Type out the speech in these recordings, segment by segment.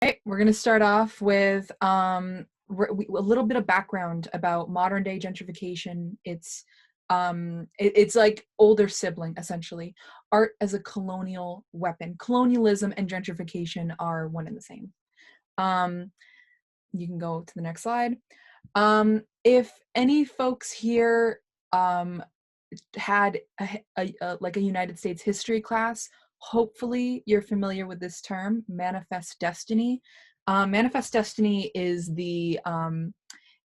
Okay, we're going to start off with a little bit of background about modern day gentrification. It's like older sibling, essentially. Art as a colonial weapon. Colonialism and gentrification are one and the same. Um, you can go to the next slide. If any folks here had like a United States history class, hopefully you're familiar with this term, manifest destiny. Manifest destiny is the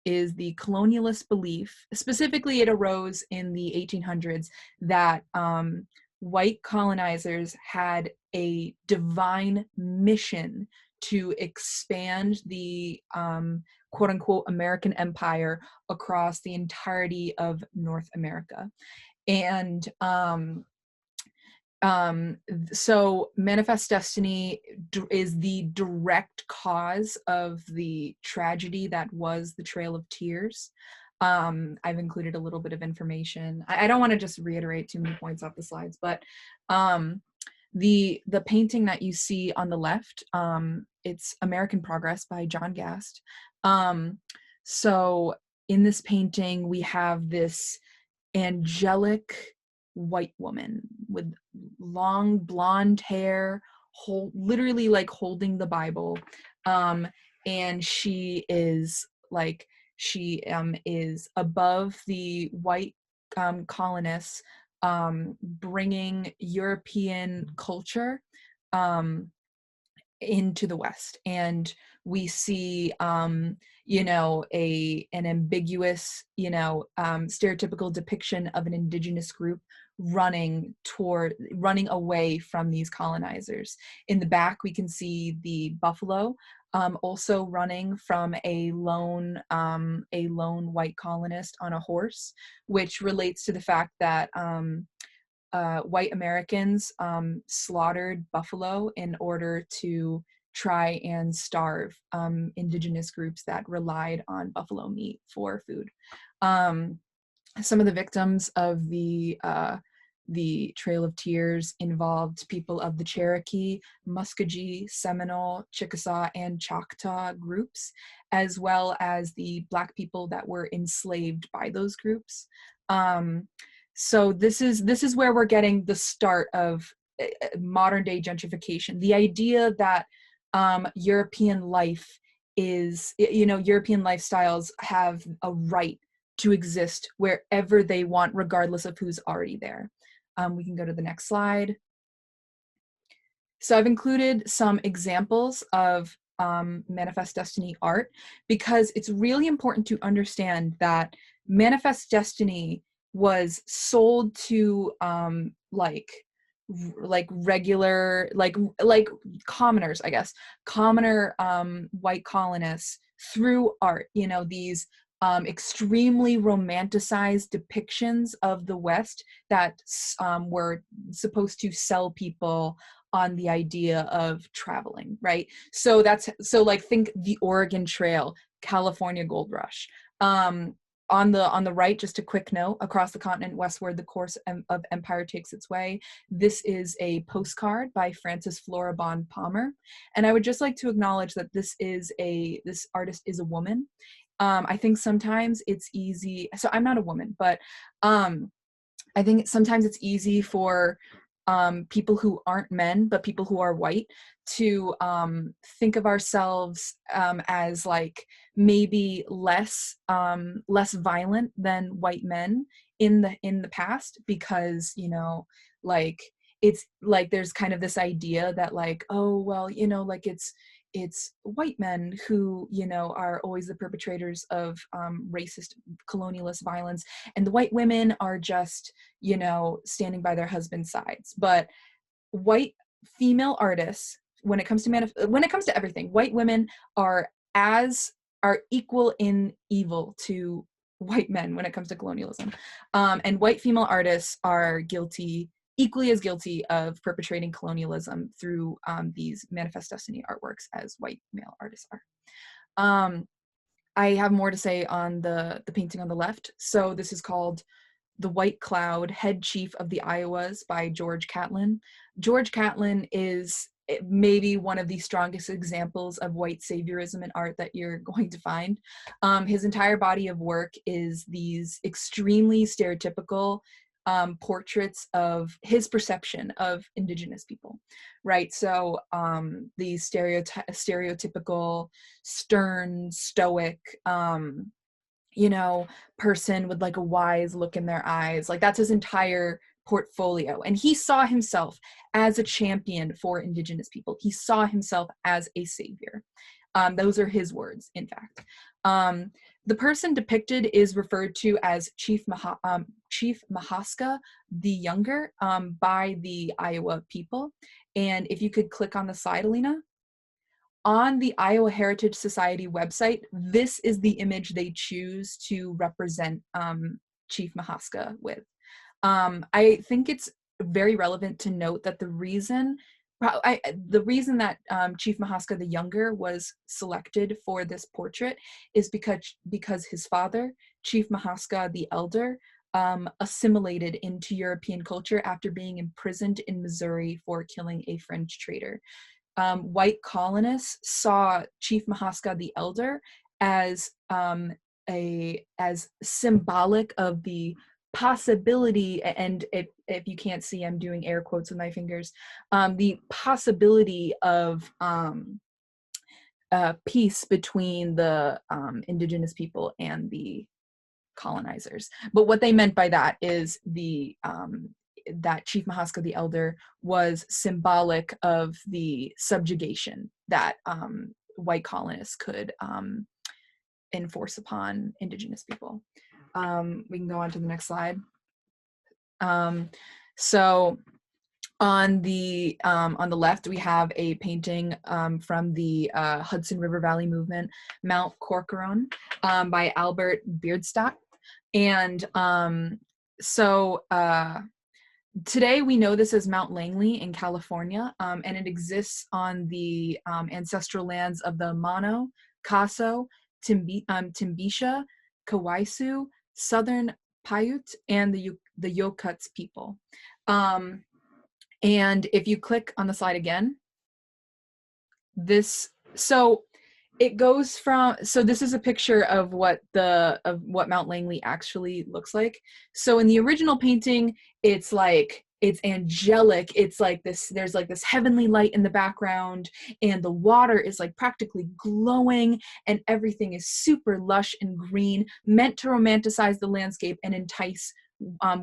colonialist belief. Specifically, it arose in the 1800s that white colonizers had a divine mission to expand the quote unquote American empire across the entirety of North America. And so Manifest Destiny is the direct cause of the tragedy that was the Trail of Tears. I've included a little bit of information. I don't want to just reiterate too many points off the slides, but the painting that you see on the left, it's American Progress by John Gast. So in this painting, we have this angelic white woman with long blonde hair, literally like holding the Bible, and she is above the white colonists, bringing European culture into the West. And we see an ambiguous, stereotypical depiction of an indigenous group running away from these colonizers. In the back, we can see the buffalo also running from a lone white colonist on a horse, which relates to the fact that white Americans slaughtered buffalo in order to try and starve indigenous groups that relied on buffalo meat for food. Some of the victims of the Trail of Tears involved people of the Cherokee, Muskogee, Seminole, Chickasaw, and Choctaw groups, as well as the Black people that were enslaved by those groups. So this is where we're getting the start of modern day gentrification. The idea that European life is, European lifestyles have a right to exist wherever they want, regardless of who's already there. We can go to the next slide. So I've included some examples of Manifest Destiny art because it's really important to understand that Manifest Destiny was sold to regular commoners, I guess, commoner white colonists through art. These extremely romanticized depictions of the West that were supposed to sell people on the idea of traveling, right? So think the Oregon Trail, California Gold Rush. On the right, just a quick note, across the continent westward, the course of empire takes its way. This is a postcard by Frances Flora Bond Palmer. And I would just like to acknowledge that this artist is a woman. I think sometimes it's easy, so I'm not a woman, but I think sometimes it's easy for people who aren't men, but people who are white, to think of ourselves as like maybe less violent than white men in the past, because it's like there's kind of this idea that like, oh well, like it's white men who are always the perpetrators of racist colonialist violence, and the white women are just standing by their husband's sides. But white female artists, when it comes to everything, white women are equal in evil to white men when it comes to colonialism, and white female artists are equally as guilty of perpetrating colonialism through these Manifest Destiny artworks as white male artists are. I have more to say on the painting on the left. So this is called The White Cloud, Head Chief of the Iowas by George Catlin. George Catlin is maybe one of the strongest examples of white saviorism in art that you're going to find. His entire body of work is these extremely stereotypical portraits of his perception of indigenous people, right? So the stereotypical stern, stoic, you know, person with like a wise look in their eyes. Like that's his entire portfolio. And he saw himself as a champion for indigenous people. He saw himself as a savior. Those are his words, in fact. The person depicted is referred to as Chief Mahaska the Younger by the Iowa people. And if you could click on the slide, Alina. On the Iowa Heritage Society website, this is the image they choose to represent Chief Mahaska with. I think it's very relevant to note that the reason that Chief Mahaska the Younger was selected for this portrait is because his father, Chief Mahaska the Elder, assimilated into European culture after being imprisoned in Missouri for killing a French trader. White colonists saw Chief Mahaska the Elder as symbolic of the possibility, and if you can't see, I'm doing air quotes with my fingers, the possibility of peace between the indigenous people and the colonizers. But what they meant by that is that Chief Mahaska the Elder was symbolic of the subjugation that white colonists could enforce upon indigenous people. We can go on to the next slide. So on the left, we have a painting from the Hudson River Valley movement, Mount Corcoran, by Albert Beardstock. And today we know this as Mount Langley in California, and it exists on the ancestral lands of the Mono, Caso, Timbisha, Kawaisu, Southern Paiute, and the Yokuts people. And if you click on the slide again, it goes from, so this is a picture of what Mount Langley actually looks like. So in the original painting, it's angelic. It's like this, there's like this heavenly light in the background, and the water is like practically glowing, and everything is super lush and green, meant to romanticize the landscape and entice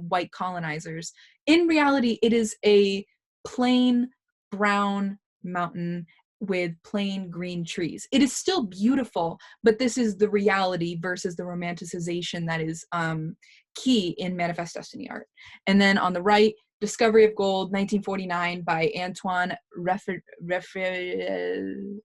white colonizers. In reality, it is a plain brown mountain with plain green trees. It is still beautiful, but this is the reality versus the romanticization that is key in Manifest Destiny art. And then on the right, Discovery of Gold, 1949 by Antoine Refre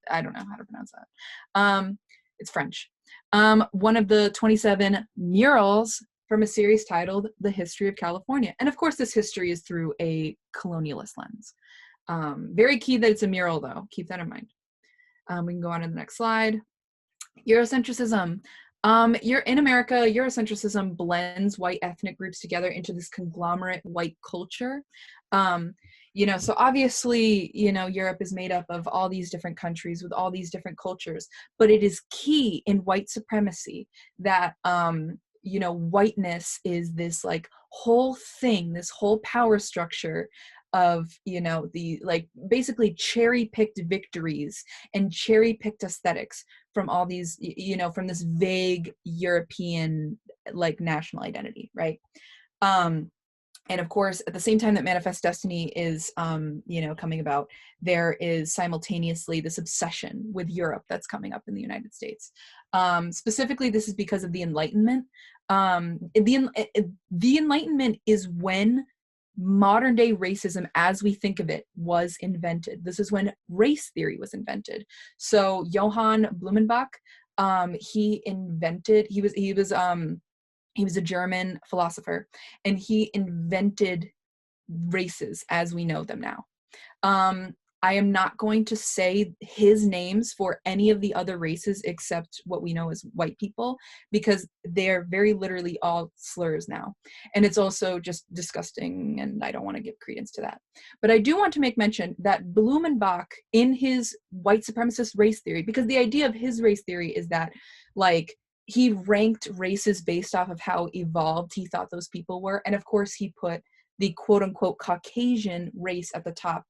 I don't know how to pronounce that. It's French. One of the 27 murals from a series titled The History of California. And of course, this history is through a colonialist lens. Very key that it's a mural, though. Keep that in mind. We can go on to the next slide. Eurocentrism. In America, Eurocentrism blends white ethnic groups together into this conglomerate white culture. So obviously, Europe is made up of all these different countries with all these different cultures, but it is key in white supremacy that, whiteness is this like whole thing, this whole power structure of, the like basically cherry-picked victories and cherry-picked aesthetics from all these, from this vague European like national identity, right? And of course, at the same time that Manifest Destiny is, coming about, there is simultaneously this obsession with Europe that's coming up in the United States. Specifically, this is because of the Enlightenment. The Enlightenment is when modern day racism as we think of it was invented. This is when race theory was invented. So Johann Blumenbach, he was a German philosopher, and he invented races as we know them now. I am not going to say his names for any of the other races except what we know as white people, because they're very literally all slurs now. And it's also just disgusting, and I don't want to give credence to that. But I do want to make mention that Blumenbach, in his white supremacist race theory, because the idea of his race theory is that, like, he ranked races based off of how evolved he thought those people were. And of course, he put the quote unquote Caucasian race at the top.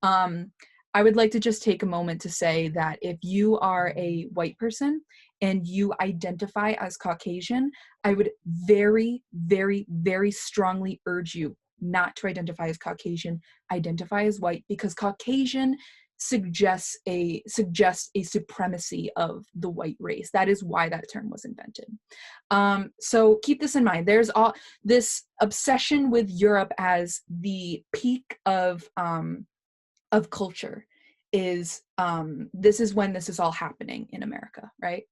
I would like to just take a moment to say that if you are a white person and you identify as Caucasian, I would very, very, very strongly urge you not to identify as Caucasian, identify as white, because Caucasian suggests a supremacy of the white race. That is why that term was invented. So keep this in mind. There's all this obsession with Europe as the peak of culture is this is when this is all happening in America, right?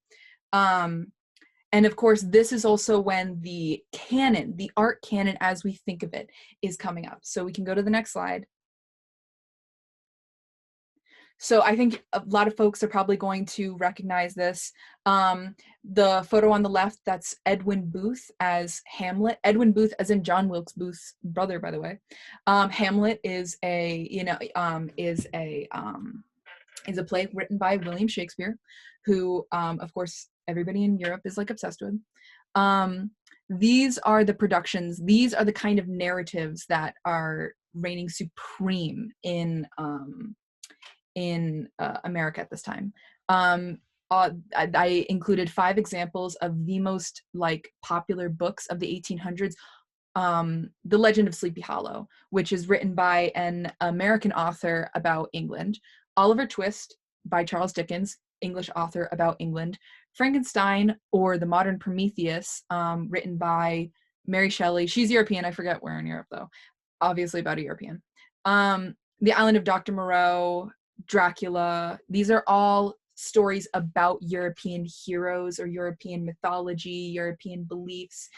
And of course, this is also when the canon, the art canon as we think of it, is coming up. So we can go to the next slide. So I think a lot of folks are probably going to recognize this. The photo on the left, that's Edwin Booth as Hamlet. Edwin Booth, as in John Wilkes Booth's brother, by the way. Hamlet is a, is a play written by William Shakespeare, who, of course, everybody in Europe is like obsessed with. These are the productions. These are the kind of narratives that are reigning supreme in America at this time. I included 5 examples of the most like popular books of the 1800s. The Legend of Sleepy Hollow, which is written by an American author about England. Oliver Twist by Charles Dickens, English author about England. Frankenstein, or The Modern Prometheus, written by Mary Shelley. She's European. I forget where in Europe, though. Obviously about a European. The Island of Dr. Moreau, Dracula. These are all stories about European heroes or European mythology, European beliefs.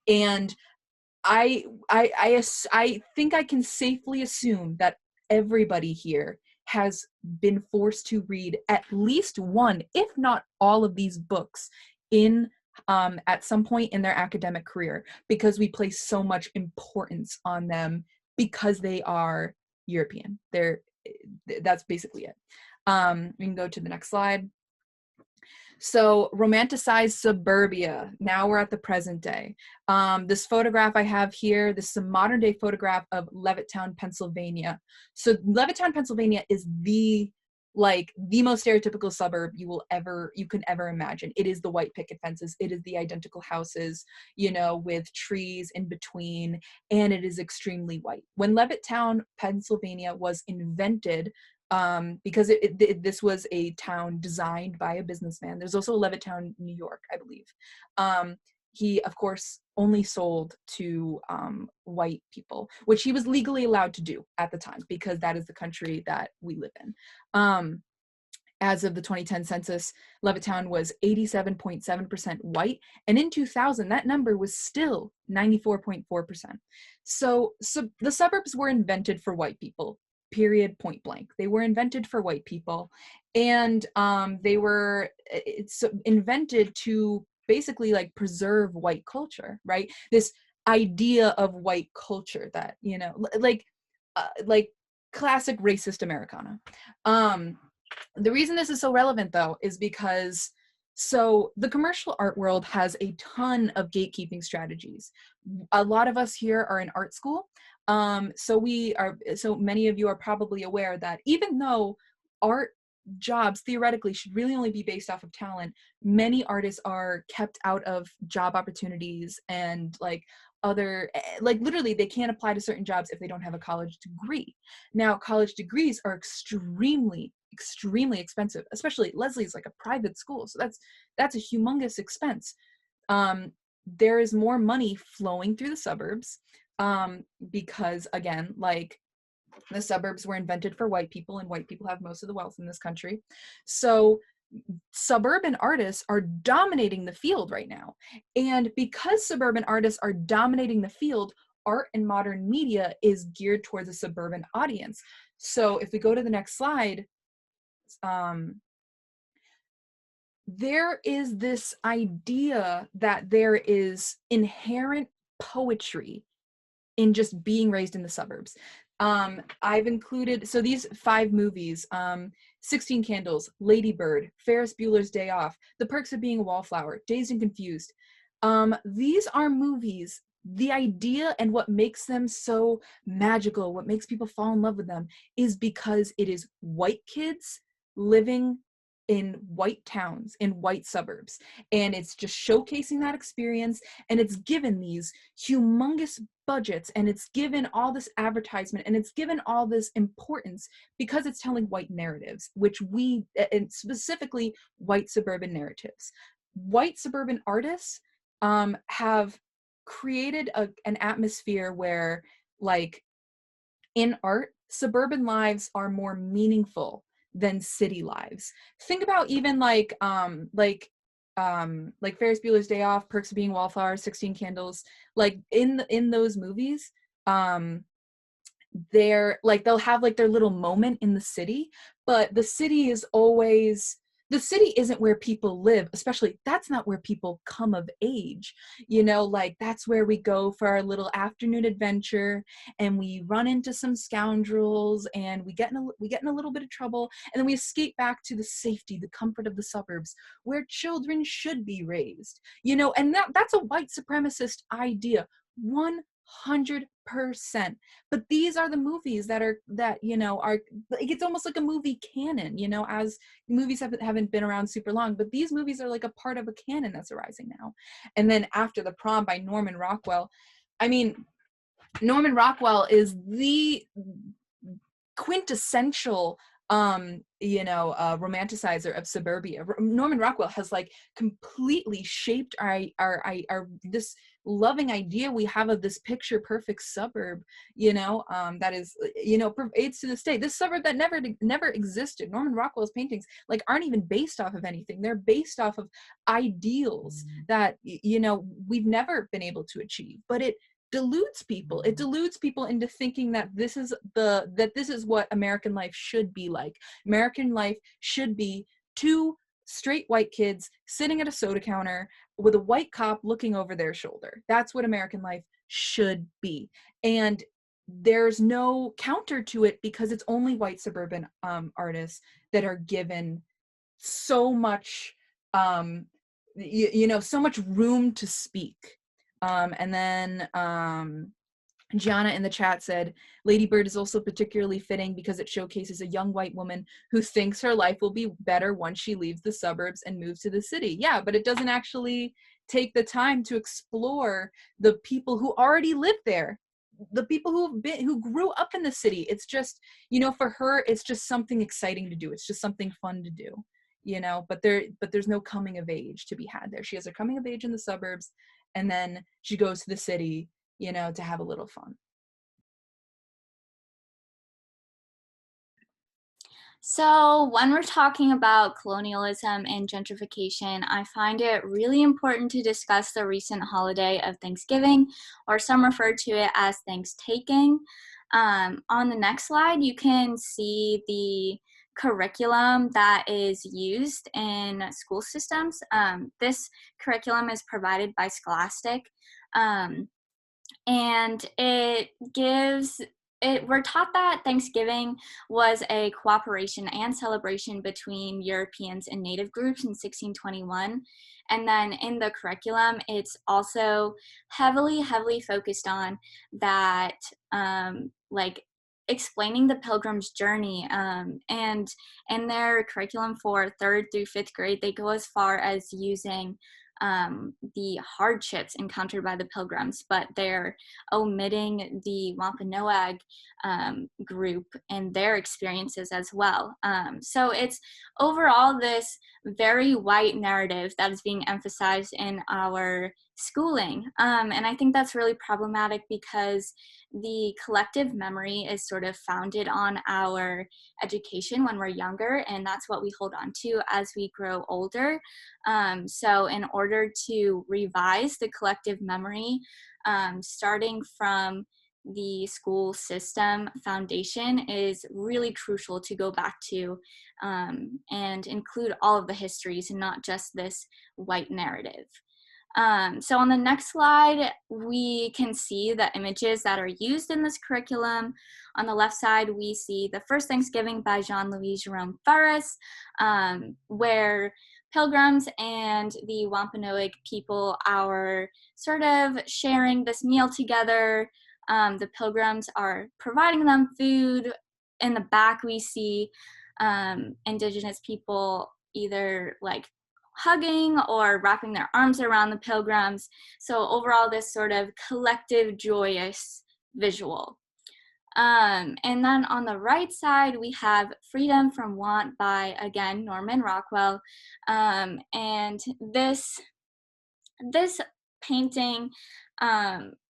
And I think I can safely assume that everybody here has been forced to read at least one, if not all, of these books in at some point in their academic career, because we place so much importance on them because they are European. That's basically it. We can go to the next slide. So romanticized suburbia. Now we're at the present day. This photograph I have here, this is a modern day photograph of Levittown, Pennsylvania. So Levittown, Pennsylvania is the most stereotypical suburb you can ever imagine. It is the white picket fences. It is the identical houses, with trees in between, and it is extremely white. When Levittown, Pennsylvania was invented, because this was a town designed by a businessman. There's also Levittown, New York, I believe. He, of course, only sold to white people, which he was legally allowed to do at the time, because that is the country that we live in. As of the 2010 census, Levittown was 87.7% white, and in 2000, that number was still 94.4%. So the suburbs were invented for white people. Period, point blank. They were invented for white people, and it's invented to basically preserve white culture, right? This idea of white culture that, like classic racist Americana. The reason this is so relevant, though, is because the commercial art world has a ton of gatekeeping strategies. A lot of us here are in art school. So many of you are probably aware that even though art jobs theoretically should really only be based off of talent, many artists are kept out of job opportunities and literally they can't apply to certain jobs if they don't have a college degree. Now, college degrees are extremely expensive, especially Leslie's like a private school, so that's a humongous expense. There is more money flowing through the suburbs, because again, the suburbs were invented for white people, and white people have most of the wealth in this country. So suburban artists are dominating the field right now. And because suburban artists are dominating the field, art and modern media is geared towards a suburban audience. So if we go to the next slide, there is this idea that there is inherent poetry in just being raised in the suburbs. I've included, so these 5 movies, 16 Candles, Lady Bird, Ferris Bueller's Day Off, The Perks of Being a Wallflower, Dazed and Confused. These are movies, the idea and what makes them so magical, what makes people fall in love with them, is because it is white kids living in white towns, in white suburbs. And it's just showcasing that experience, and it's given these humongous budgets, and it's given all this advertisement, and it's given all this importance because it's telling white narratives, which we, and specifically white suburban narratives. White suburban artists have created an atmosphere where, like, in art, suburban lives are more meaningful than city lives. Think about even like Ferris Bueller's Day Off, Perks of Being a Wallflower, 16 Candles. Like in those movies, they're like, they'll have like their little moment in the city, but the city is always, the city isn't where people live, especially that's not where people come of age, you know, like that's where we go for our little afternoon adventure, and we run into some scoundrels, and we get in a little bit of trouble, and then we escape back to the safety, the comfort of the suburbs where children should be raised, you know. And that's a white supremacist idea, 100%. But these are the movies that are, that, you know, are, it's almost like a movie canon, you know, as movies haven't been around super long, but these movies are like a part of a canon that's arising now. And then After the Prom by Norman Rockwell. I mean, Norman Rockwell is the quintessential romanticizer of suburbia. Norman Rockwell has like completely shaped our this loving idea we have of this picture perfect suburb, that is, aids to this day. This suburb that never existed. Norman Rockwell's paintings like aren't even based off of anything. They're based off of ideals that we've never been able to achieve, but it deludes people. It deludes people into thinking that this is what American life should be like. American life should be 2 straight white kids sitting at a soda counter with a white cop looking over their shoulder. That's what American life should be. And there's no counter to it because it's only white suburban artists that are given so much so much room to speak. And then Gianna in the chat said, Lady Bird is also particularly fitting because it showcases a young white woman who thinks her life will be better once she leaves the suburbs and moves to the city. Yeah, but it doesn't actually take the time to explore the people who already live there, the people who grew up in the city. It's just, for her, it's just something exciting to do. It's just something fun to do, but there's no coming of age to be had there. She has her coming of age in the suburbs, and then she goes to the city, to have a little fun. So when we're talking about colonialism and gentrification, I find it really important to discuss the recent holiday of Thanksgiving, or some refer to it as Thanksgiving. On the next slide, you can see the curriculum that is used in school systems. This curriculum is provided by Scholastic. And we're taught that Thanksgiving was a cooperation and celebration between Europeans and Native groups in 1621. And then in the curriculum, it's also heavily focused on that, explaining the Pilgrim's journey. And in their curriculum for 3rd through 5th grade, they go as far as using the hardships encountered by the Pilgrims, but they're omitting the Wampanoag group and their experiences as well. So it's overall this very white narrative that is being emphasized in our schooling. And I think that's really problematic because the collective memory is sort of founded on our education when we're younger, and that's what we hold on to as we grow older. So in order to revise the collective memory, starting from the school system foundation is really crucial to go back to, and include all of the histories and not just this white narrative. So on the next slide, we can see the images that are used in this curriculum. On the left side, we see The First Thanksgiving by Jean-Louis Jerome Ferris, where pilgrims and the Wampanoag people are sort of sharing this meal together. The pilgrims are providing them food. In the back, we see Indigenous people either like hugging or wrapping their arms around the pilgrims. So overall, this sort of collective joyous visual. And then on the right side, we have Freedom from Want by, again, Norman Rockwell. And this painting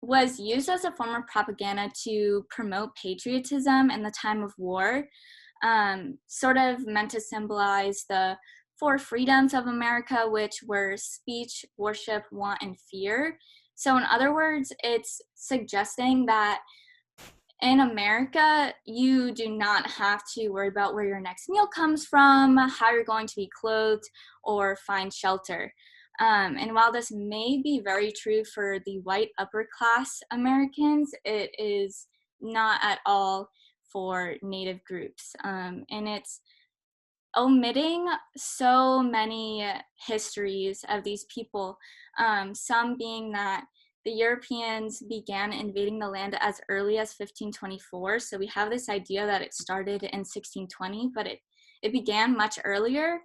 was used as a form of propaganda to promote patriotism in the time of war, sort of meant to symbolize the four freedoms of America, which were speech, worship, want, and fear. So in other words, it's suggesting that in America, you do not have to worry about where your next meal comes from, how you're going to be clothed, or find shelter. And while this may be very true for the white upper class Americans, it is not at all for Native groups. And it's omitting so many histories of these people, some being that the Europeans began invading the land as early as 1524. So we have this idea that it started in 1620, but it began much earlier.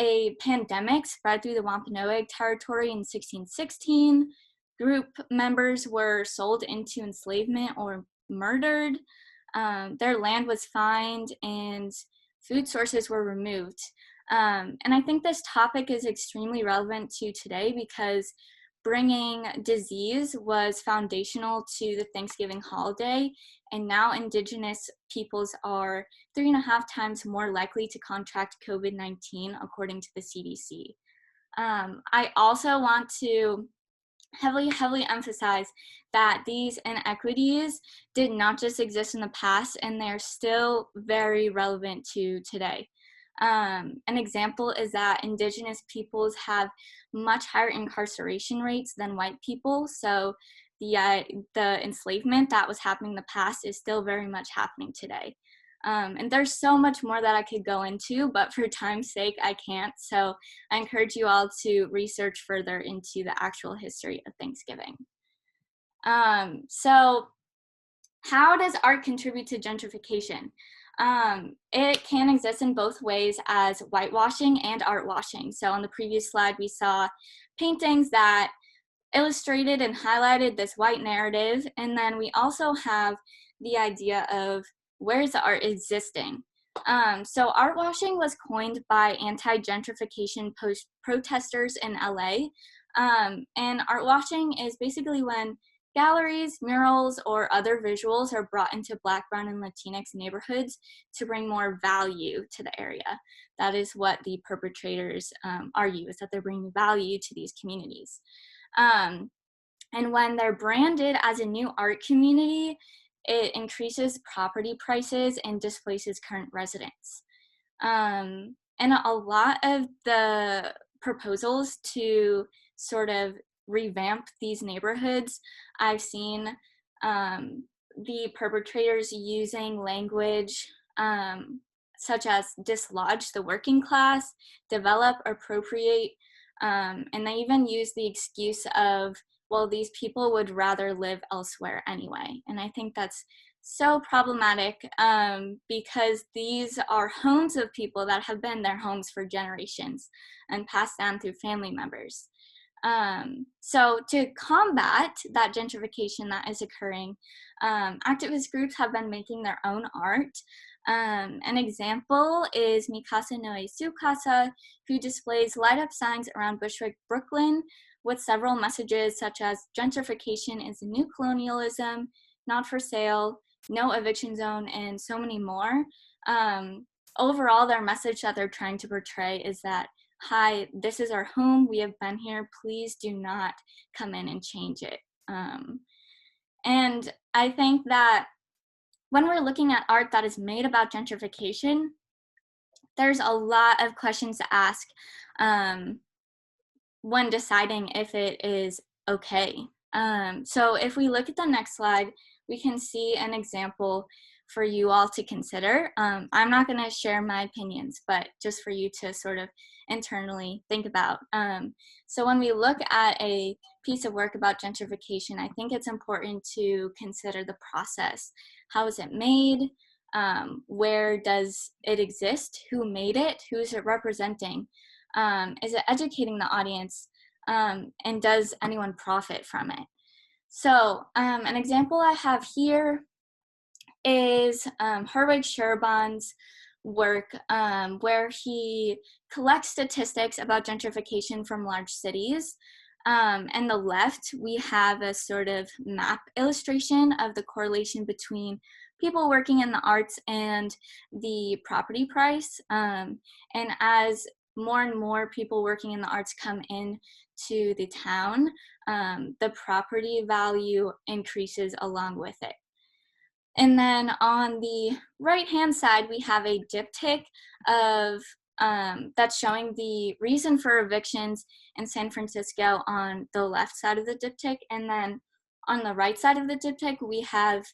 A pandemic spread through the Wampanoag territory in 1616. Group members were sold into enslavement or murdered. Their land was fined and food sources were removed. And I think this topic is extremely relevant to today because bringing disease was foundational to the Thanksgiving holiday, and now Indigenous peoples are 3.5 times more likely to contract COVID-19, according to the CDC. I also want to heavily emphasize that these inequities did not just exist in the past, and they're still very relevant to today. An example is that Indigenous peoples have much higher incarceration rates than white people, so the enslavement that was happening in the past is still very much happening today. And there's so much more that I could go into, but for time's sake, I can't. So I encourage you all to research further into the actual history of Thanksgiving. So how does art contribute to gentrification? It can exist in both ways as whitewashing and art washing. So on the previous slide, we saw paintings that illustrated and highlighted this white narrative. And then we also have the idea of where's the art existing. So art washing was coined by anti-gentrification protesters in LA. And art washing is basically when galleries, murals, or other visuals are brought into Black, Brown, and Latinx neighborhoods to bring more value to the area. That is what the perpetrators argue, is that they're bringing value to these communities. And when they're branded as a new art community, it increases property prices and displaces current residents. And a lot of the proposals to sort of revamp these neighborhoods, I've seen the perpetrators using language such as dislodge the working class, develop, appropriate, and they even use the excuse of, well, these people would rather live elsewhere anyway. And I think that's so problematic because these are homes of people that have been their homes for generations and passed down through family members. So to combat that gentrification that is occurring, activist groups have been making their own art. An example is Mikasa no Isukasa, who displays light-up signs around Bushwick, Brooklyn, with several messages such as gentrification is the new colonialism, not for sale, no eviction zone, and so many more. Overall, their message that they're trying to portray is that, hi, this is our home, we have been here, please do not come in and change it. And I think that when we're looking at art that is made about gentrification, there's a lot of questions to ask when deciding if it is okay. So if we look at the next slide, we can see an example for you all to consider. I'm not going to share my opinions, but just for you to sort of internally think about. So when we look at a piece of work about gentrification, I think it's important to consider the process. How is it made? Where does it exist? Who made it? Who is it representing? Is it educating the audience? And does anyone profit from it? So an example I have here is Herwig Scherban's work, where he collects statistics about gentrification from large cities. And the left, we have a sort of map illustration of the correlation between people working in the arts and the property price. And as more and more people working in the arts come in to the town, the property value increases along with it. And then on the right-hand side, we have a diptych of that's showing the reason for evictions in San Francisco on the left side of the diptych. And then on the right side of the diptych, we have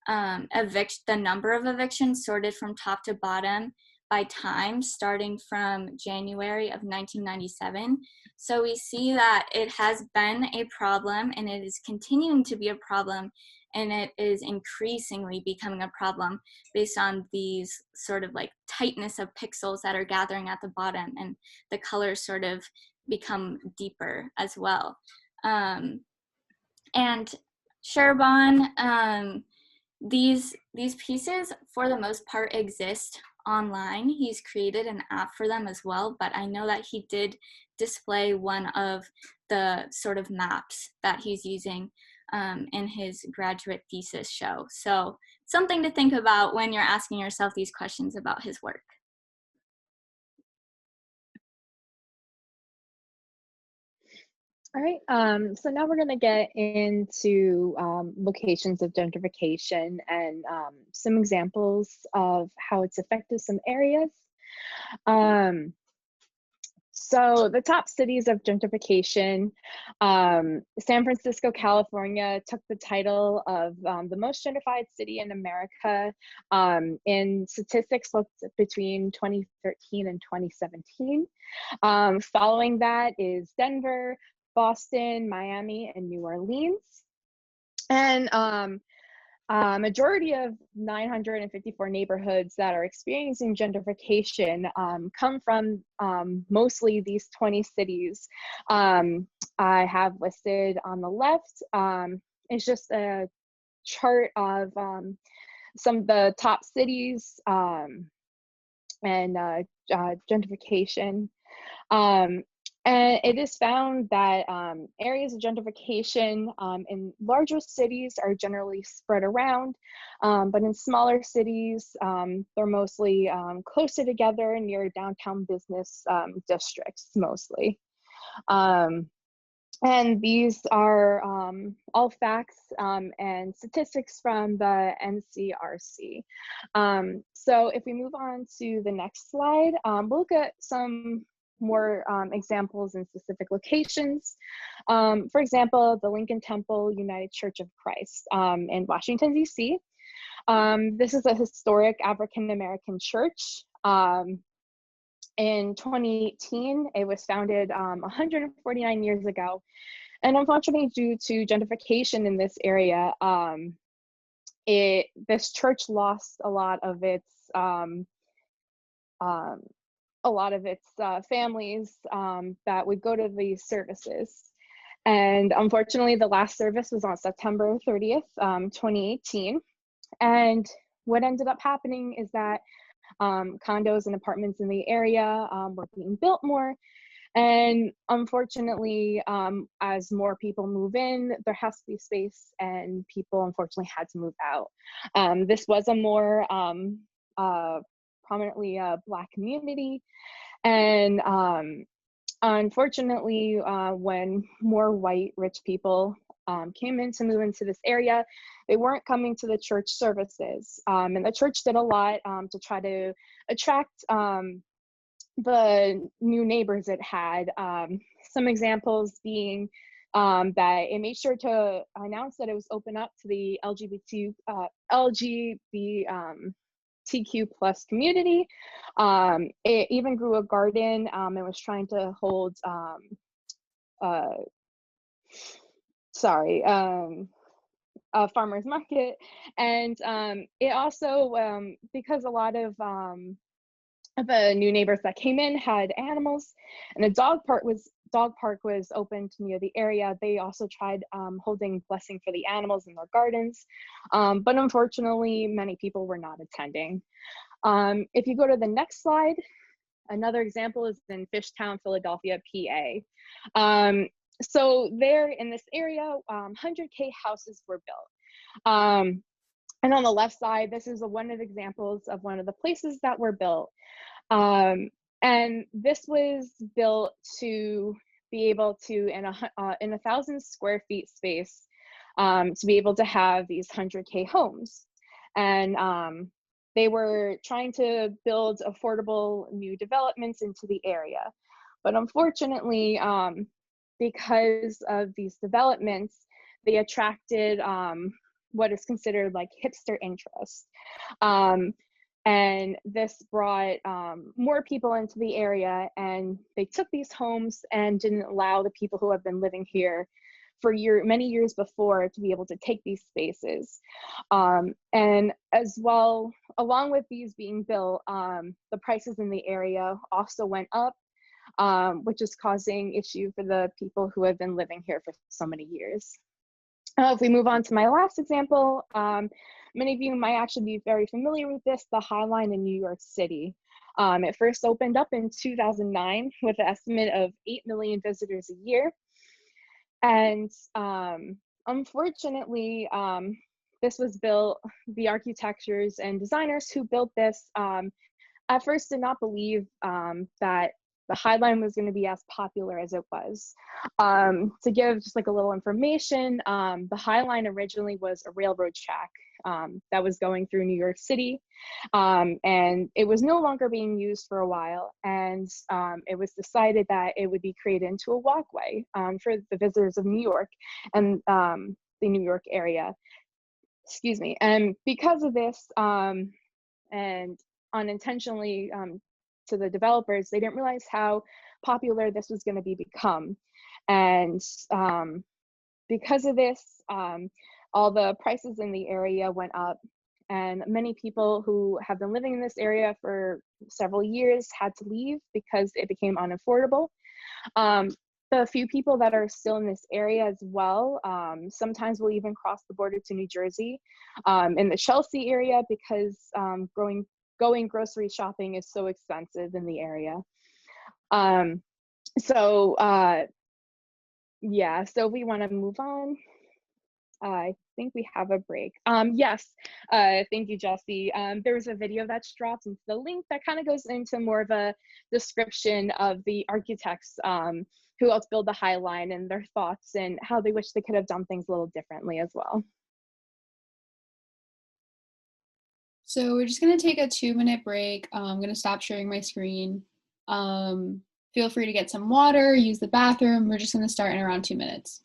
the number of evictions sorted from top to bottom by time, starting from January of 1997. So we see that it has been a problem, and it is continuing to be a problem, and it is increasingly becoming a problem based on these sort of like tightness of pixels that are gathering at the bottom, and the colors sort of become deeper as well. And Scherban, these pieces for the most part exist online. He's created an app for them as well, but I know that he did display one of the sort of maps that he's using in his graduate thesis show. So something to think about when you're asking yourself these questions about his work. All right, so now we're going to get into locations of gentrification and some examples of how it's affected some areas. So the top cities of gentrification, San Francisco, California took the title of the most gentrified city in America in statistics looked between 2013 and 2017. Following that is Denver, Boston, Miami, and New Orleans. And majority of 954 neighborhoods that are experiencing gentrification come from mostly these 20 cities I have listed on the left. It's just a chart of some of the top cities and gentrification. And it is found that areas of gentrification in larger cities are generally spread around, but in smaller cities, they're mostly closer together near downtown business districts mostly. And these are all facts and statistics from the NCRC. So if we move on to the next slide, we'll look at some more examples in specific locations. For example, the Lincoln Temple United Church of Christ in Washington, D.C. This is a historic African-American church. In 2018, it was founded 149 years ago. And unfortunately, due to gentrification in this area, this church lost a lot of its families that would go to these services. And unfortunately, the last service was on September 30th, 2018. And what ended up happening is that condos and apartments in the area were being built more. And unfortunately, as more people move in, there has to be space, and people unfortunately had to move out. This was a more prominently Black community. And unfortunately, when more white rich people came in to move into this area, they weren't coming to the church services. And the church did a lot to try to attract the new neighbors it had. Some examples being that it made sure to announce that it was open up to the LGBTQ plus community. It even grew a garden and was trying to hold a farmer's market. And it also, because a lot of the new neighbors that came in had animals, and a dog park was opened near the area. They also tried holding blessing for the animals in their gardens, but unfortunately many people were not attending. If you go to the next slide, another example is in Fishtown, Philadelphia, PA. So there in this area, 100K houses were built. And on the left side, this is one of the examples of one of the places that were built. And this was built to be able to, in 1,000 square feet space, to be able to have these 100K homes. And they were trying to build affordable new developments into the area. But unfortunately, because of these developments, they attracted what is considered like hipster interest. And this brought more people into the area, and they took these homes and didn't allow the people who have been living here for many years before to be able to take these spaces. And as well, along with these being built, the prices in the area also went up, which is causing issue for the people who have been living here for so many years. If we move on to my last example, many of you might actually be very familiar with this, the High Line in New York City. It first opened up in 2009 with an estimate of 8 million visitors a year. And unfortunately, this was built, the architects and designers who built this at first did not believe that the High Line was going to be as popular as it was. To give just like a little information, the High Line originally was a railroad track that was going through New York City, and it was no longer being used for a while, and it was decided that it would be created into a walkway for the visitors of New York and the New York area. Excuse me. And because of this, and unintentionally to the developers, they didn't realize how popular this was going to become. And because of this, all the prices in the area went up, and many people who have been living in this area for several years had to leave because it became unaffordable. The few people that are still in this area as well, sometimes will even cross the border to New Jersey, in the Chelsea area, because going grocery shopping is so expensive in the area. Yeah, so we want to move on. I think we have a break. Yes, thank you, Jesse. There was a video that's dropped into the link that kind of goes into more of a description of the architects who helped build the High Line and their thoughts and how they wish they could have done things a little differently as well. So we're just going to take a 2-minute break. I'm going to stop sharing my screen. Feel free to get some water, use the bathroom. We're just going to start in around 2 minutes.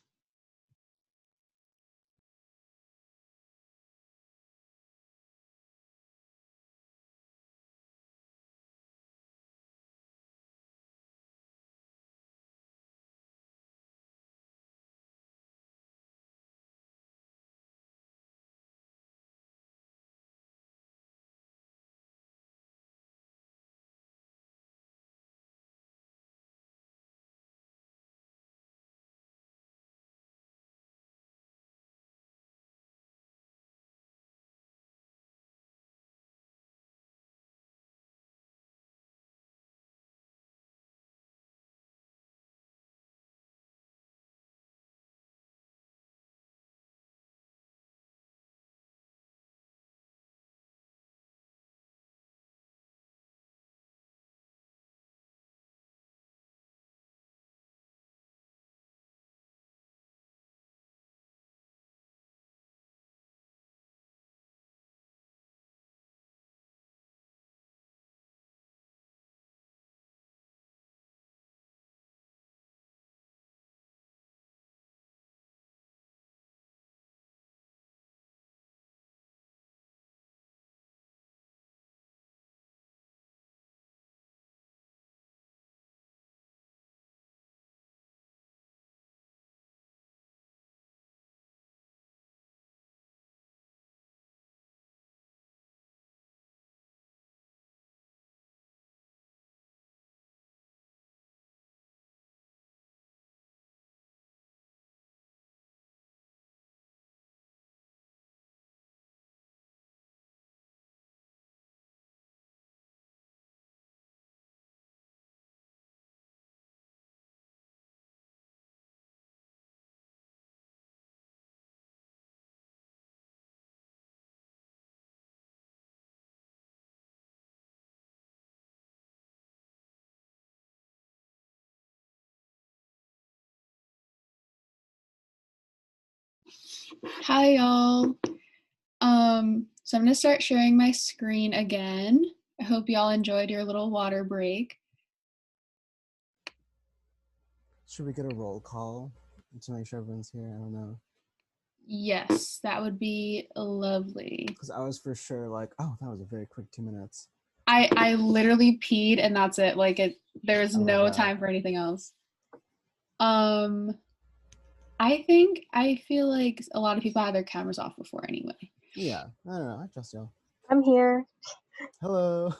Hi, y'all. So I'm gonna start sharing my screen again. I hope y'all enjoyed your little water break. Should we get a roll call to make sure everyone's here? I don't know. Yes, that would be lovely. Because I was for sure like, oh, that was a very quick 2 minutes. I literally peed and that's it. Like there was no that. time for anything else. I feel like a lot of people had their cameras off before anyway. Yeah, I don't know. I trust y'all. I'm here. Hello.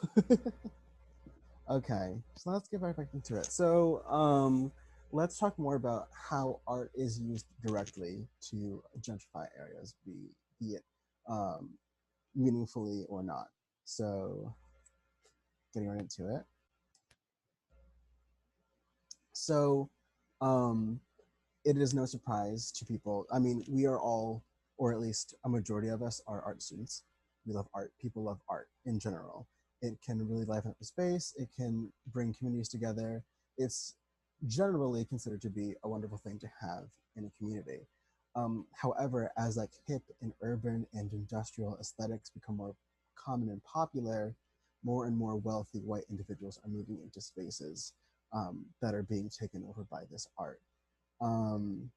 Okay, so let's get right back into it. So, let's talk more about how art is used directly to gentrify areas, be it meaningfully or not. So, getting right into it. So, um, it is no surprise to people. I mean, we are all, or at least a majority of us, are art students. We love art. People love art in general. It can really liven up the space. It can bring communities together. It's generally considered to be a wonderful thing to have in a community. However, as like hip and urban and industrial aesthetics become more common and popular, more and more wealthy white individuals are moving into spaces that are being taken over by this art. um,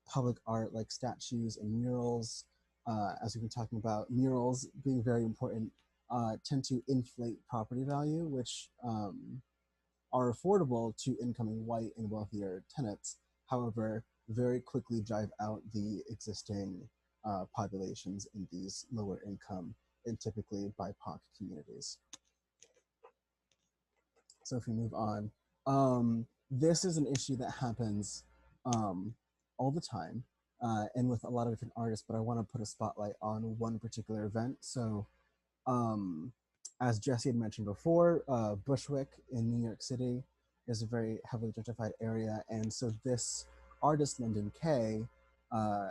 Public art like statues and murals, as we've been talking about, murals being very important, tend to inflate property value, which are affordable to incoming white and wealthier tenants. However, very quickly drive out the existing populations in these lower income and typically BIPOC communities. So if we move on, this is an issue that happens um, all the time and with a lot of different artists, but I want to put a spotlight on one particular event. So um, as Jesse had mentioned before, Bushwick in New York City is a very heavily gentrified area. And so this artist, Lyndon Kay, uh,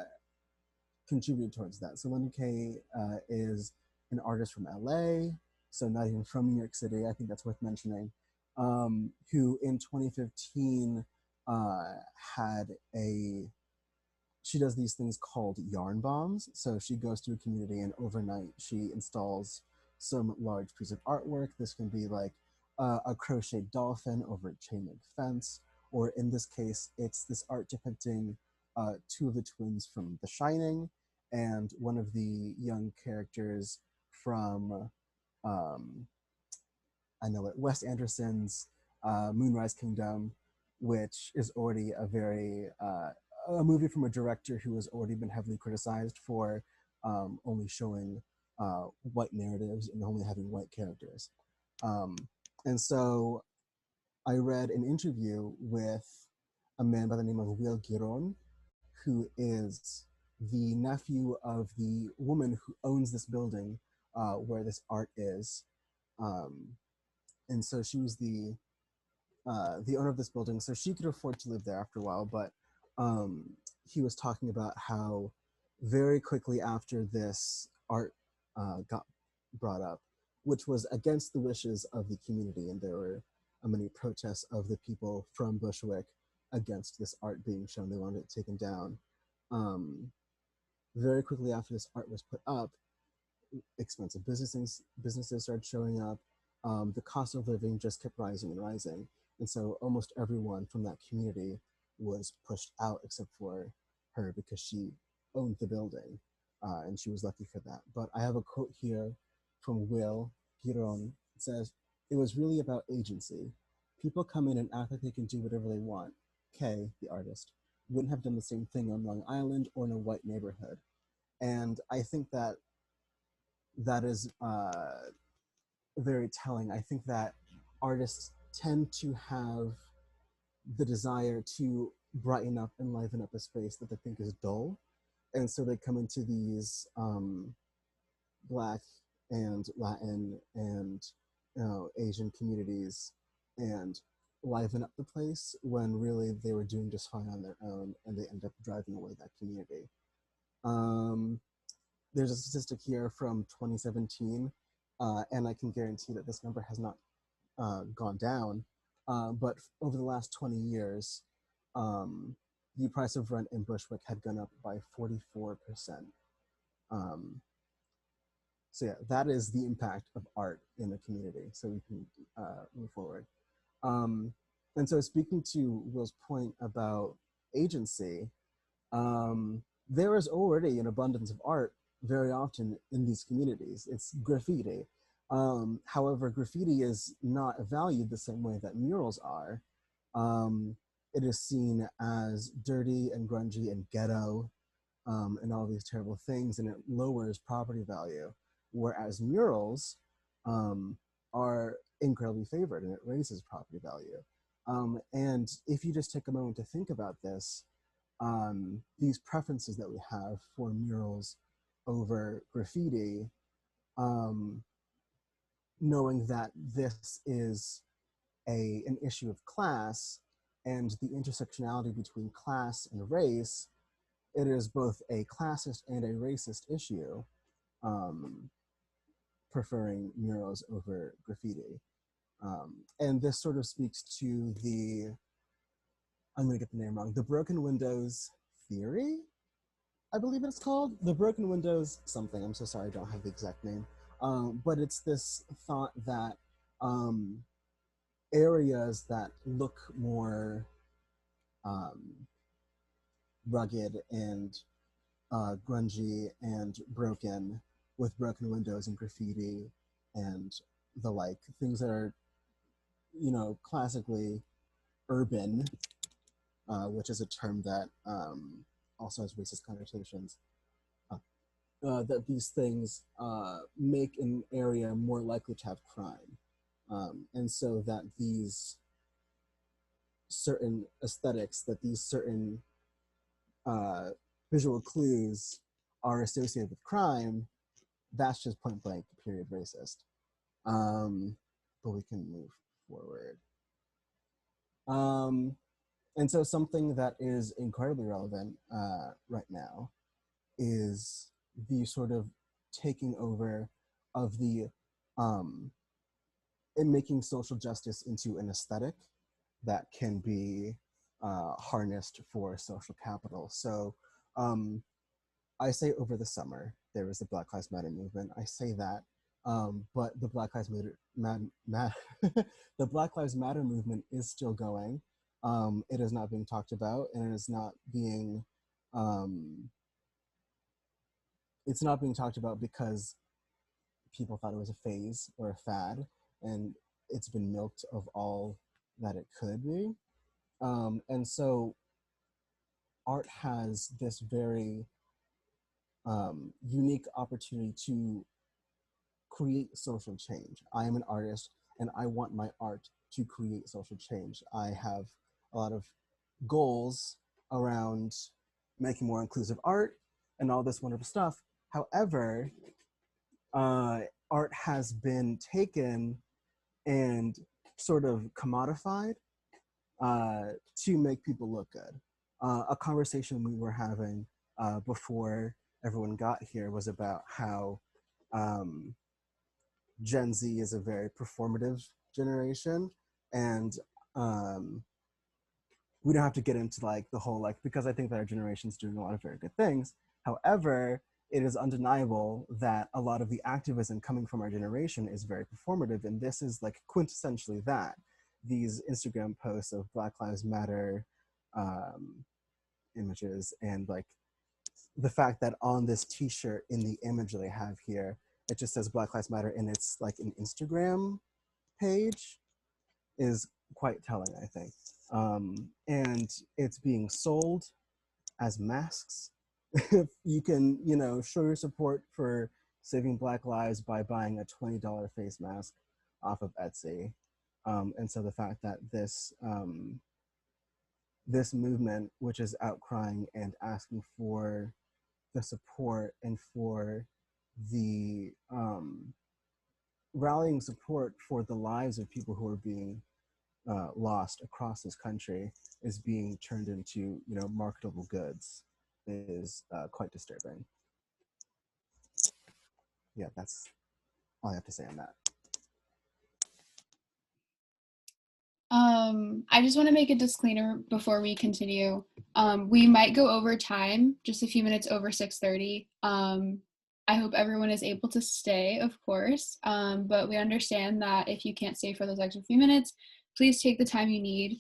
contributed towards that. So Lyndon Kay is an artist from LA, so not even from New York City. I think that's worth mentioning. Who in 2015 had a she does these things called yarn bombs. So she goes to a community and overnight she installs some large piece of artwork. This can be like a crocheted dolphin over a chain link fence, or in this case, it's this art depicting two of the twins from The Shining and one of the young characters from I know it, Wes Anderson's Moonrise Kingdom, which is already a movie from a director who has already been heavily criticized for only showing white narratives and only having white characters. Um, and so I read an interview with a man by the name of Will Giron, who is the nephew of the woman who owns this building where this art is. Um, and so she was the owner of this building, so she could afford to live there after a while. But he was talking about how very quickly after this art got brought up, which was against the wishes of the community, and there were many protests of the people from Bushwick against this art being shown. They wanted it taken down. Very quickly after this art was put up, expensive businesses started showing up. The cost of living just kept rising and rising, and so almost everyone from that community was pushed out except for her because she owned the building, and she was lucky for that. But I have a quote here from Will Giron. It says, "It was really about agency. People come in and act like they can do whatever they want. Kay, the artist, wouldn't have done the same thing on Long Island or in a white neighborhood." And I think that is very telling. I think that artists tend to have the desire to brighten up and liven up a space that they think is dull. And so they come into these Black and Latin and Asian communities and liven up the place when really they were doing just fine on their own and they end up driving away that community. Um, there's a statistic here from 2017, and I can guarantee that this number has not gone down. But over the last 20 years, um, the price of rent in Bushwick had gone up by 44%. So yeah, that is the impact of art in the community. So we can move forward. And so speaking to Will's point about agency, there is already an abundance of art very often in these communities. It's graffiti. However, graffiti is not valued the same way that murals are. It is seen as dirty and grungy and ghetto, and all these terrible things, and it lowers property value. Whereas murals are incredibly favored and it raises property value. And if you just take a moment to think about this, these preferences that we have for murals over graffiti, knowing that this is an issue of class and the intersectionality between class and race, it is both a classist and a racist issue, preferring murals over graffiti. And this sort of speaks to the, I'm gonna get the name wrong, the broken windows theory, I believe it's called. The broken windows something, I'm so sorry, I don't have the exact name. But it's this thought that areas that look more rugged and grungy and broken, with broken windows and graffiti and the like, things that are, you know, classically urban, which is a term that also has racist connotations, that these things make an area more likely to have crime. And so that these certain aesthetics, that these certain visual clues are associated with crime, that's just point blank, period, racist. But we can move forward. And so something that is incredibly relevant right now is the sort of taking over of the in making social justice into an aesthetic that can be harnessed for social capital. So I say over the summer, there was the Black Lives Matter movement. I say that, but the Black Lives Matter, the Black Lives Matter movement is still going. It is not being talked about, and it is not being, it's not being talked about because people thought it was a phase or a fad, and it's been milked of all that it could be. And so art has this very unique opportunity to create social change. I am an artist and I want my art to create social change. I have a lot of goals around making more inclusive art and all this wonderful stuff. However, art has been taken and sort of commodified to make people look good. A conversation we were having before everyone got here was about how Gen Z is a very performative generation, and we don't have to get into like the whole like, because I think that our generation is doing a lot of very good things. However, it is undeniable that a lot of the activism coming from our generation is very performative, and this is like quintessentially that. These Instagram posts of Black Lives Matter images, and like the fact that on this t-shirt in the image that I have here, it just says Black Lives Matter and it's like an Instagram page, is quite telling, I think. And it's being sold as masks. You can, you know, show your support for saving Black lives by buying a $20 face mask off of Etsy. And so the fact that this this movement, which is outcrying and asking for the support and for the rallying support for the lives of people who are being lost across this country, is being turned into, you know, marketable goods, is quite disturbing. Yeah, that's all I have to say on that. I just want to make a disclaimer before we continue. We might go over time, just a few minutes over 6:30. I hope everyone is able to stay, of course, but we understand that if you can't stay for those extra few minutes, please take the time you need.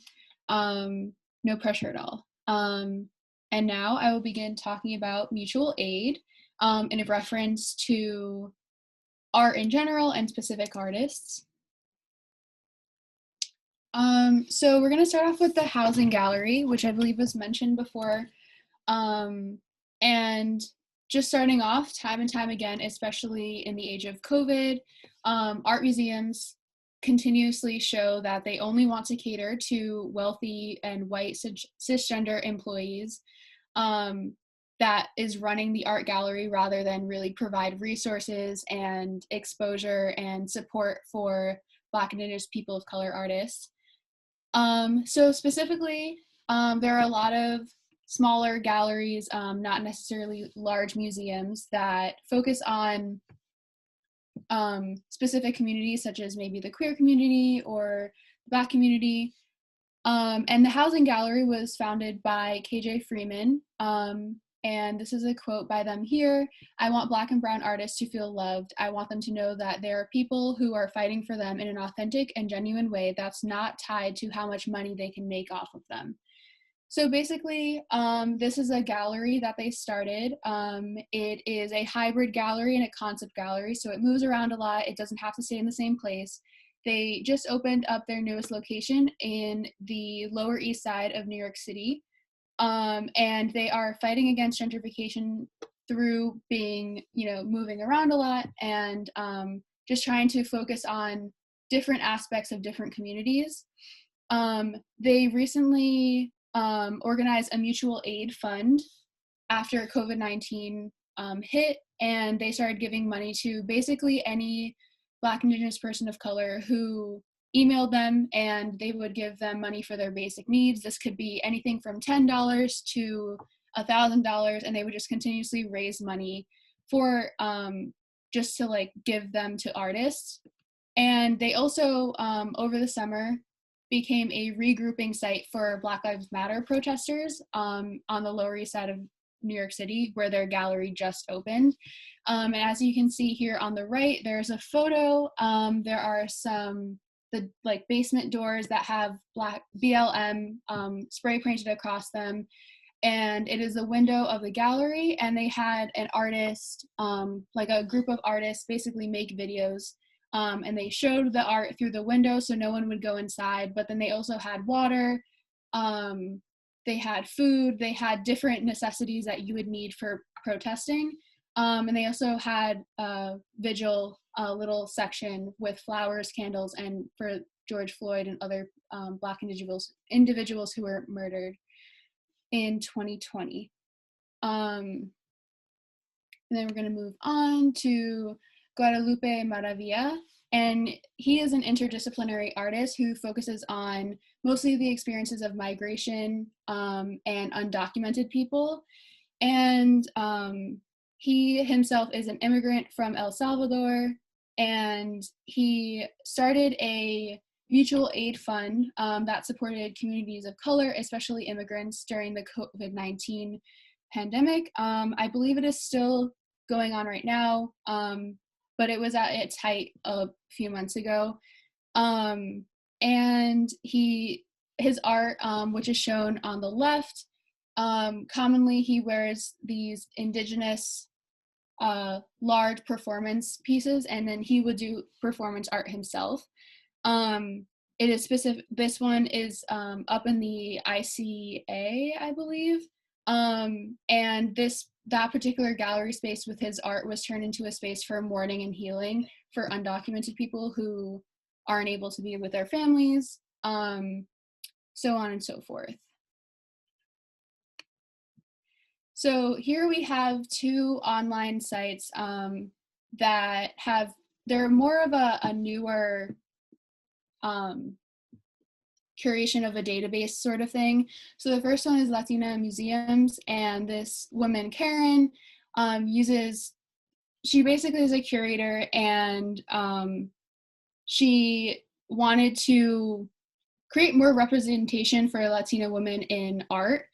No pressure at all. And now I will begin talking about mutual aid in a reference to art in general and specific artists. So we're going to start off with the housing gallery, which I believe was mentioned before. And just starting off, time and time again, especially in the age of COVID, art museums continuously show that they only want to cater to wealthy and white cisgender employees that is running the art gallery rather than really provide resources and exposure and support for Black and Indigenous people of color artists. So specifically, there are a lot of smaller galleries, not necessarily large museums, that focus on specific communities such as maybe the queer community or the Black community. And the Housing Gallery was founded by KJ Freeman. And this is a quote by them here. "I want Black and brown artists to feel loved. I want them to know that there are people who are fighting for them in an authentic and genuine way that's not tied to how much money they can make off of them." So basically, this is a gallery that they started. It is a hybrid gallery and a concept gallery, so it moves around a lot. It doesn't have to stay in the same place. They just opened up their newest location in the Lower East Side of New York City. And they are fighting against gentrification through being, moving around a lot and just trying to focus on different aspects of different communities. They recently organized a mutual aid fund after COVID-19 hit, and they started giving money to basically any Black Indigenous person of color who emailed them, and they would give them money for their basic needs. This could be anything from $10 to $1,000, and they would just continuously raise money for just to give them to artists. And they also over the summer became a regrouping site for Black Lives Matter protesters on the Lower East Side of New York City, where their gallery just opened. And as you can see here on the right, there's a photo. There are the basement doors that have Black BLM spray painted across them, and it is the window of the gallery. And they had an artist, a group of artists, basically make videos, and they showed the art through the window so no one would go inside. But then they also had water, they had food, they had different necessities that you would need for protesting, and they also had a vigil, a little section with flowers, candles, and for George Floyd and other Black individuals who were murdered in 2020. And then we're going to move on to Guadalupe Maravilla, and he is an interdisciplinary artist who focuses on mostly the experiences of migration and undocumented people. And he himself is an immigrant from El Salvador, and he started a mutual aid fund that supported communities of color, especially immigrants, during the COVID-19 pandemic. I believe it is still going on right now, but it was at its height a few months ago. And his art, which is shown on the left, commonly he wears these indigenous large performance pieces, and then he would do performance art himself. It is specific. This one is up in the ICA, I believe. And that particular gallery space with his art was turned into a space for mourning and healing for undocumented people who aren't able to be with their families, so on and so forth. So here we have two online sites that they're more of a newer curation of a database sort of thing. So the first one is Latina Museums, and this woman, Karen, she basically is a curator, and she wanted to create more representation for Latina women in art.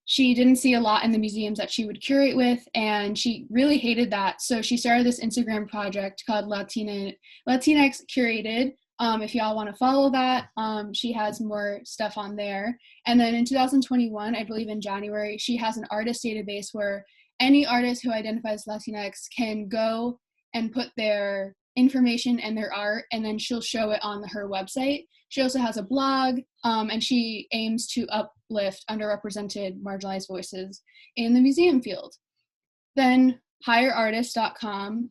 She didn't see a lot in the museums that she would curate with, and she really hated that. So she started this Instagram project called Latinx Curated. If y'all want to follow that, she has more stuff on there. And then in 2021, I believe in January, she has an artist database where any artist who identifies Latinx can go and put their information and their art, and then she'll show it on her website. She also has a blog, and she aims to uplift underrepresented, marginalized voices in the museum field. Then hireartist.com.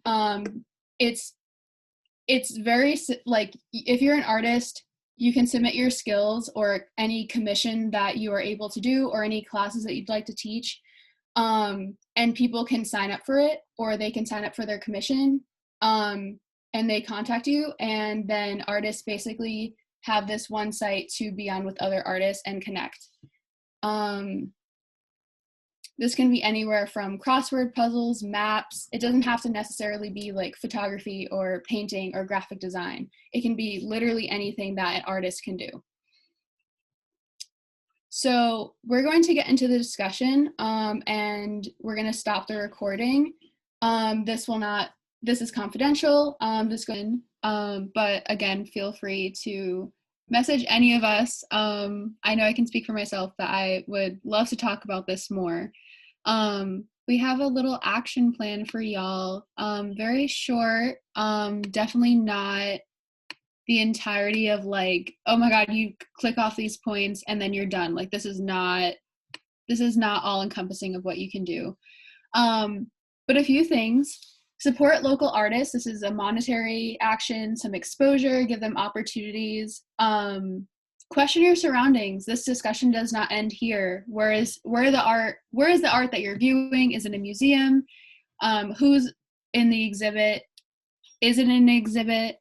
It's very, like, if you're an artist, you can submit your skills or any commission that you are able to do or any classes that you'd like to teach, and people can sign up for it, or they can sign up for their commission, and they contact you, and then artists basically have this one site to be on with other artists and connect. This can be anywhere from crossword puzzles, maps. It doesn't have to necessarily be like photography or painting or graphic design. It can be literally anything that an artist can do. So we're going to get into the discussion, and we're going to stop the recording. This is confidential, but again, feel free to message any of us. I know I can speak for myself that I would love to talk about this more. We have a little action plan for y'all, very short, definitely not the entirety of like, oh my God, you click off these points and then you're done. Like, this is not all encompassing of what you can do. But a few things: support local artists. This is a monetary action, some exposure, give them opportunities. Question your surroundings. This discussion does not end here. Where is the art that you're viewing? Is it a museum? Who's in the exhibit? Is it an exhibit?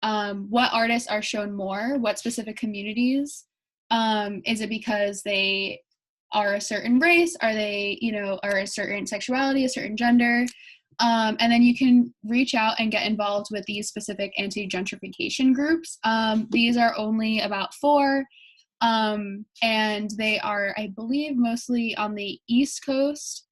What artists are shown more? What specific communities? Is it because they are a certain race? Are they, are a certain sexuality, a certain gender? And then you can reach out and get involved with these specific anti-gentrification groups. These are only about 4, and they are, I believe, mostly on the East Coast.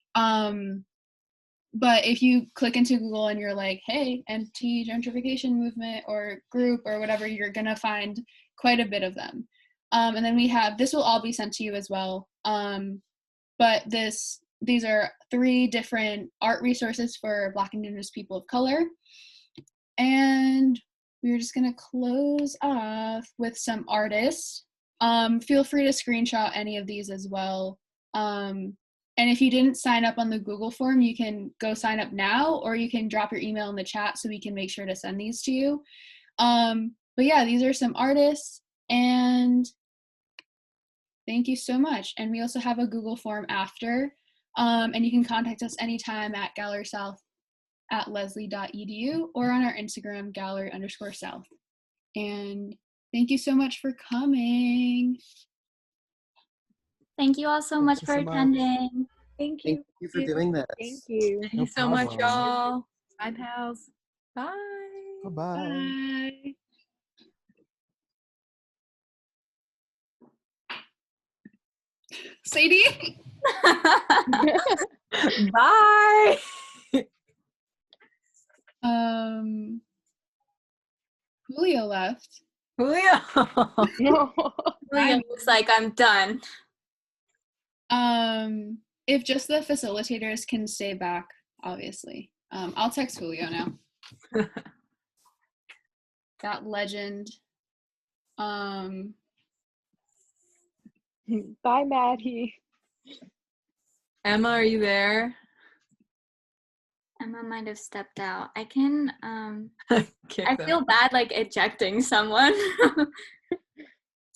But if you click into Google and you're like, hey, anti-gentrification movement or group or whatever, you're going to find quite a bit of them. And then this will all be sent to you as well. But these are 3 different art resources for Black and Indigenous people of color. And we're just going to close off with some artists. Feel free to screenshot any of these as well. And if you didn't sign up on the Google form, you can go sign up now, or you can drop your email in the chat so we can make sure to send these to you. But yeah, these are some artists, and thank you so much. And we also have a Google form after, and you can contact us anytime at gallerysouth@leslie.edu or on our Instagram, gallery_south. And thank you so much for coming. Thank you all so much for attending. Thank you. Thank you for doing this. Thank you. Thank you so much, y'all. Bye, pals. Bye. Bye-bye. Bye. Sadie? Bye. Julio left. Julio. Julio looks like I'm done. If just the facilitators can stay back, obviously. I'll text Julio now. That legend. Bye, Maddie. Emma, are you there? Emma might have stepped out. I can, Kick I them. feel bad like ejecting someone.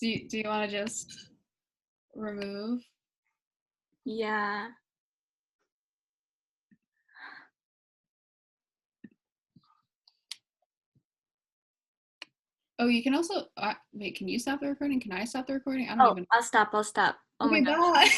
Do you want to just remove? Yeah. Oh, you can also, wait, can you stop the recording? Can I stop the recording? I don't Oh, even. I'll stop. Oh Okay, my gosh. bye.